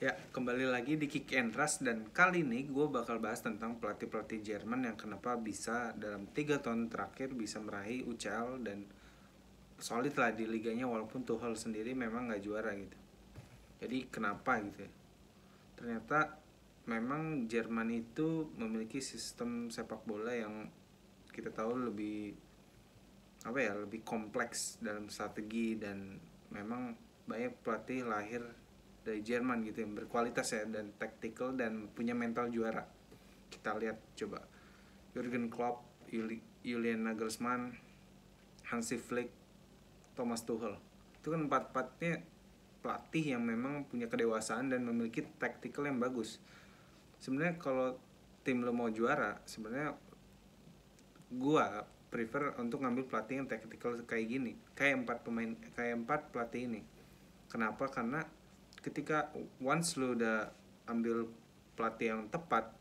Ya, kembali lagi di Kick and Rush dan kali ini gue bakal bahas tentang pelatih-pelatih Jerman yang kenapa bisa dalam 3 tahun terakhir bisa meraih UCL dan solid lah di liganya walaupun Tuchel sendiri memang nggak juara gitu. Jadi kenapa gitu ya? Ternyata memang Jerman itu memiliki sistem sepak bola yang kita tahu lebih lebih kompleks dalam strategi dan memang banyak pelatih lahir dari Jerman gitu yang berkualitas ya dan tactical dan punya mental juara. Kita lihat coba Jurgen Klopp, Julian Nagelsmann, Hansi Flick, Thomas Tuchel. Itu kan empat-empatnya pelatih yang memang punya kedewasaan dan memiliki tactical yang bagus. Sebenarnya kalau tim lo mau juara, sebenarnya gua prefer untuk ngambil pelatih yang tactical kayak gini, kayak empat pelatih ini. Kenapa? Karena ketika once lu udah ambil pelatih yang tepat,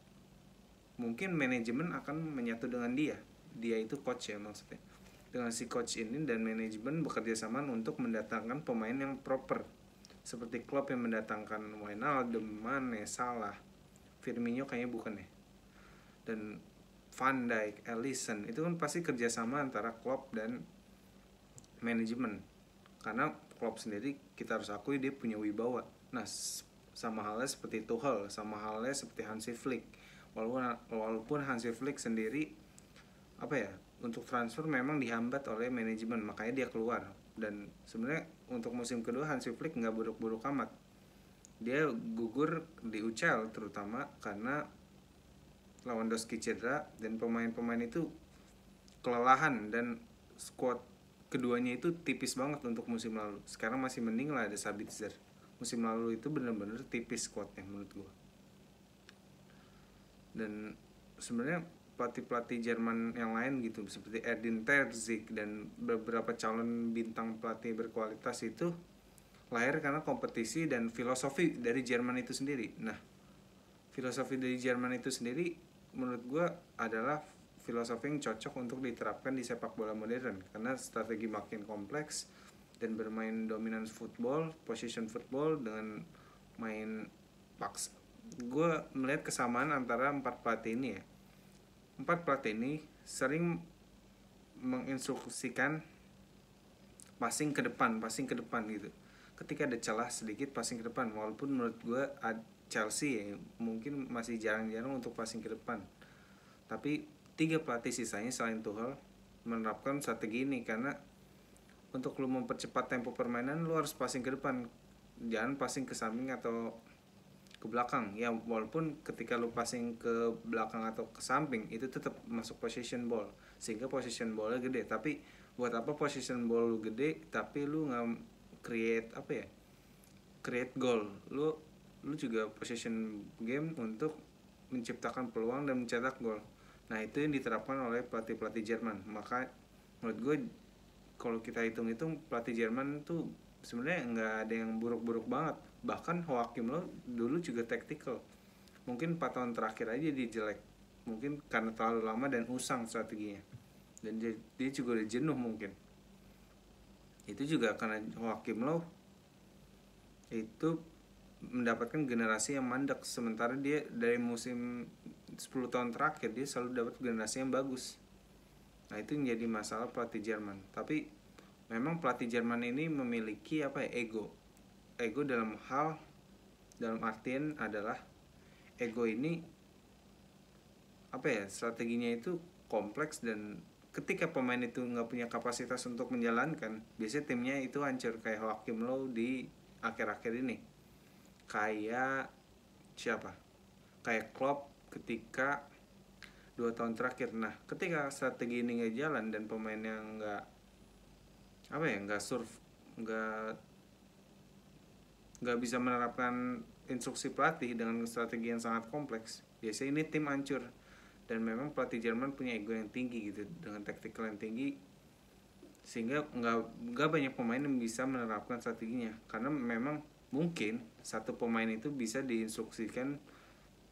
mungkin manajemen akan menyatu dengan dia itu coach ya maksudnya, dengan si coach ini, dan manajemen bekerja sama untuk mendatangkan pemain yang proper seperti Klopp yang mendatangkan Wijnaldum, Mane, Salah, Firmino kayaknya bukan ya, dan Van Dijk, Alisson. Itu kan pasti kerjasama antara Klopp dan manajemen, karena Klopp sendiri kita harus akui dia punya wibawa. Nah, sama halnya seperti Tuchel, sama halnya seperti Hansi Flick. Walaupun Hansi Flick sendiri untuk transfer memang dihambat oleh manajemen, makanya dia keluar. Dan sebenarnya untuk musim kedua Hansi Flick nggak buruk-buruk amat. Dia gugur di UCL terutama karena Lewandowski cedera dan pemain-pemain itu kelelahan, dan squad keduanya itu tipis banget untuk musim lalu. Sekarang masih mending lah ada Sabitzer. Musim lalu itu benar-benar tipis squadnya menurut gue. Dan sebenarnya pelatih-pelatih Jerman yang lain gitu seperti Edin Terzic dan beberapa calon bintang pelatih berkualitas itu lahir karena kompetisi dan filosofi dari Jerman itu sendiri. Nah, filosofi dari Jerman itu sendiri menurut gue adalah filosofi yang cocok untuk diterapkan di sepak bola modern karena strategi makin kompleks dan bermain dominan football, position football dengan main paksa. Gue melihat kesamaan antara empat pelatih ini ya. Empat pelatih ini sering menginstruksikan passing ke depan gitu. Ketika ada celah sedikit passing ke depan, walaupun menurut gue Chelsea ya, mungkin masih jarang-jarang untuk passing ke depan. Tapi tiga pelatih sisanya selain Tuchel menerapkan strategi ini karena untuk lu mempercepat tempo permainan lu harus passing ke depan, jangan passing ke samping atau ke belakang. Ya walaupun ketika lu passing ke belakang atau ke samping itu tetap masuk possession ball sehingga possession ballnya gede. Tapi buat apa possession ball lu gede tapi lu nggak create goal. Lu juga possession game untuk menciptakan peluang dan mencetak gol. Nah itu yang diterapkan oleh pelatih-pelatih Jerman. Maka menurut gue kalau kita hitung-hitung pelatih Jerman tuh sebenarnya nggak ada yang buruk-buruk banget. Bahkan Joachim Löw dulu juga tactical. Mungkin 4 tahun terakhir aja dia jelek. Mungkin karena terlalu lama dan usang strateginya. Dan dia juga udah jenuh mungkin. Itu juga karena Joachim Löw itu mendapatkan generasi yang mandek, sementara dia dari musim 10 tahun terakhir dia selalu dapat generasi yang bagus. Nah itu yang jadi masalah pelatih Jerman. Tapi memang pelatih Jerman ini memiliki ego dalam artian adalah ego ini strateginya itu kompleks, dan ketika pemain itu nggak punya kapasitas untuk menjalankan, biasanya timnya itu hancur kayak Joachim Löw di akhir-akhir ini. Kayak siapa? Kayak Klopp ketika 2 tahun terakhir. Nah, ketika strategi ini nggak jalan dan pemainnya nggak bisa menerapkan instruksi pelatih dengan strategi yang sangat kompleks, biasanya ini tim hancur. Dan memang pelatih Jerman punya ego yang tinggi gitu, dengan tactical yang tinggi, sehingga nggak banyak pemain yang bisa menerapkan strateginya karena memang mungkin satu pemain itu bisa diinstruksikan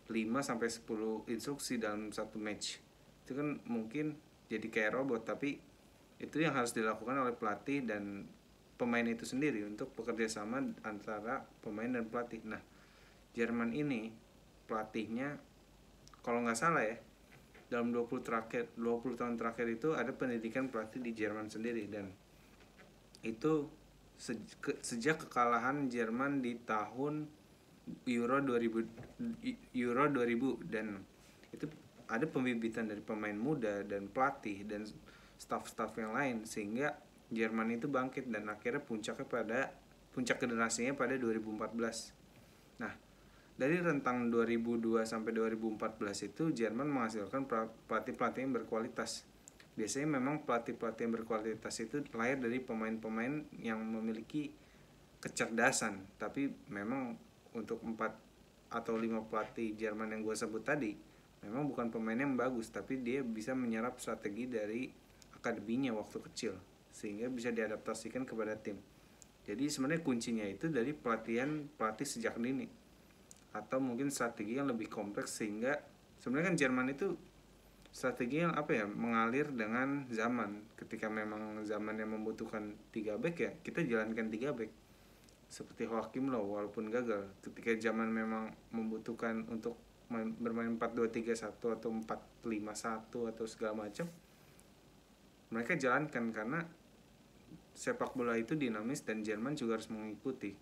5-10 instruksi dalam satu match. Itu kan mungkin jadi kayak robot, tapi itu yang harus dilakukan oleh pelatih dan pemain itu sendiri untuk bekerja sama antara pemain dan pelatih. Nah Jerman ini pelatihnya kalau nggak salah ya, dalam 20 tahun terakhir itu ada pendidikan pelatih di Jerman sendiri, dan itu sejak kekalahan Jerman di tahun Euro 2000 dan itu ada pembibitan dari pemain muda dan pelatih dan staff-staff yang lain, sehingga Jerman itu bangkit dan akhirnya puncak generasinya pada 2014. Nah, dari rentang 2002 sampai 2014 itu Jerman menghasilkan pelatih-pelatih yang berkualitas. Biasanya memang pelatih-pelatih yang berkualitas itu lahir dari pemain-pemain yang memiliki kecerdasan, tapi memang untuk 4 atau 5 pelatih Jerman yang gue sebut tadi memang bukan pemain yang bagus, tapi dia bisa menyerap strategi dari akademinya waktu kecil sehingga bisa diadaptasikan kepada tim. Jadi sebenarnya kuncinya itu dari pelatih sejak dini, atau mungkin strategi yang lebih kompleks, sehingga sebenarnya kan Jerman itu strategi yang mengalir dengan zaman. Ketika memang zaman yang membutuhkan 3 back, ya kita jalankan 3 back seperti Joachim Low walaupun gagal. Ketika zaman memang membutuhkan untuk bermain 4-2-3-1 atau 4-5-1 atau segala macam, mereka jalankan karena sepak bola itu dinamis dan Jerman juga harus mengikuti.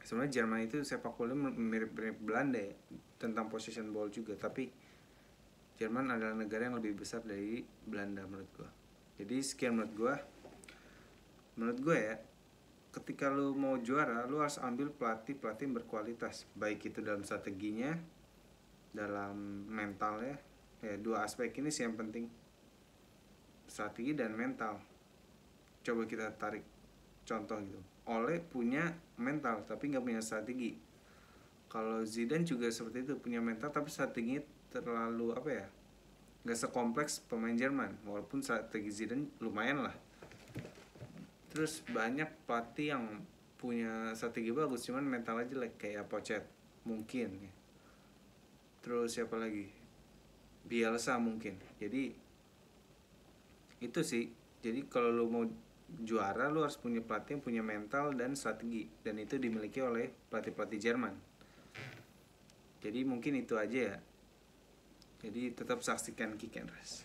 Sebenarnya Jerman itu sepak bola mirip-mirip Belanda ya, tentang possession ball juga, tapi Jerman adalah negara yang lebih besar dari Belanda menurut gue. Jadi sekian menurut gue ya, ketika lu mau juara, lu harus ambil pelatih yang berkualitas, baik itu dalam strateginya, dalam mentalnya. Ya, 2 aspek ini sih yang penting, strategi dan mental. Coba kita tarik contoh gitu, Ole punya mental tapi nggak punya strategi. Kalau Zidane juga seperti itu, punya mental tapi strateginya terlalu nggak sekompleks pemain Jerman, walaupun strategi Zidane lumayan lah. Terus banyak pelatih yang punya strategi bagus cuman mentalnya jelek, kayak Pochet mungkin ya. Terus siapa lagi, Bielsa mungkin. Jadi itu sih, jadi kalau lu mau juara, lu harus punya pelatih yang punya mental dan strategi, dan itu dimiliki oleh pelatih Jerman. Jadi mungkin itu aja ya. Jadi tetap saksikan Kick and Rush.